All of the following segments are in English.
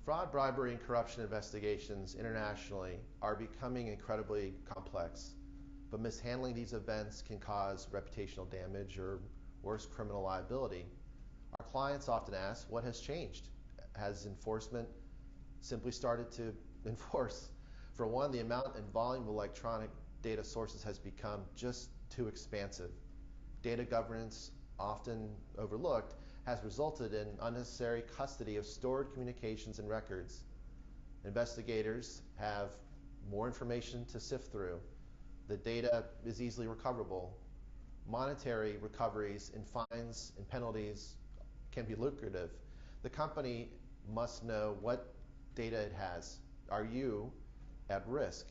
Fraud, bribery, and corruption investigations internationally are becoming incredibly complex, but mishandling these events can cause reputational damage or worse, criminal liability. Our clients often ask, what has changed? Has enforcement simply started to enforce? For one, the amount and volume of electronic data sources has become just too expansive. Data governance, often overlooked, has resulted in unnecessary custody of stored communications and records. Investigators have more information to sift through. The data is easily recoverable. Monetary recoveries and fines and penalties can be lucrative. The company must know what data it has. Are you at risk?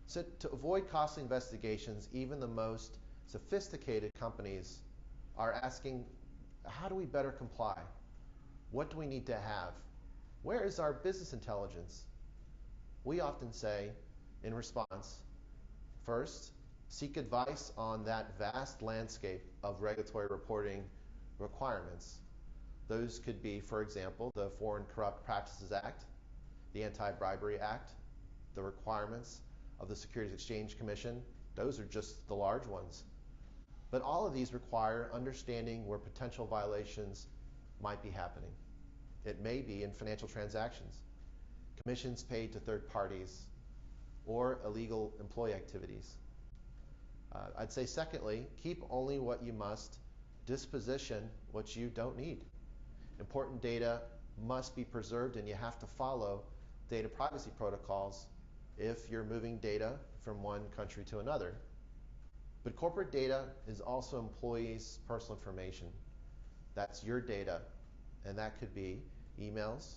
So to avoid costly investigations, even the most sophisticated companies are asking, how do we better comply? What do we need to have? Where is our business intelligence? We often say, in response, first, seek advice on that vast landscape of regulatory reporting requirements. Those could be, for example, the Foreign Corrupt Practices Act, the Anti-Bribery Act, the requirements of the Securities Exchange Commission. Those are just the large ones. But all of these require understanding where potential violations might be happening. It may be in financial transactions, commissions paid to third parties, or illegal employee activities. I'd say secondly, keep only what you must, disposition what you don't need. Important data must be preserved, and you have to follow data privacy protocols if you're moving data from one country to another. But corporate data is also employees' personal information. That's your data, and that could be emails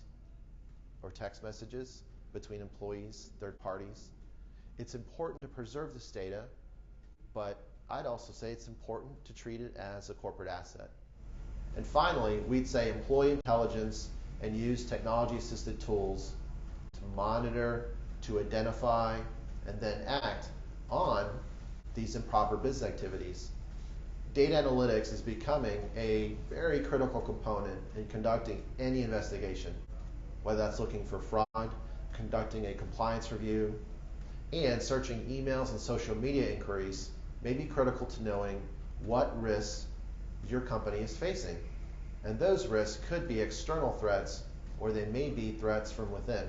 or text messages between employees, third parties. It's important to preserve this data, but I'd also say it's important to treat it as a corporate asset. And finally, we'd say employee intelligence and use technology-assisted tools to monitor, to identify, and then act on these improper business activities. Data analytics is becoming a very critical component in conducting any investigation, whether that's looking for fraud, conducting a compliance review, and searching emails and social media inquiries may be critical to knowing what risks your company is facing. And those risks could be external threats, or they may be threats from within.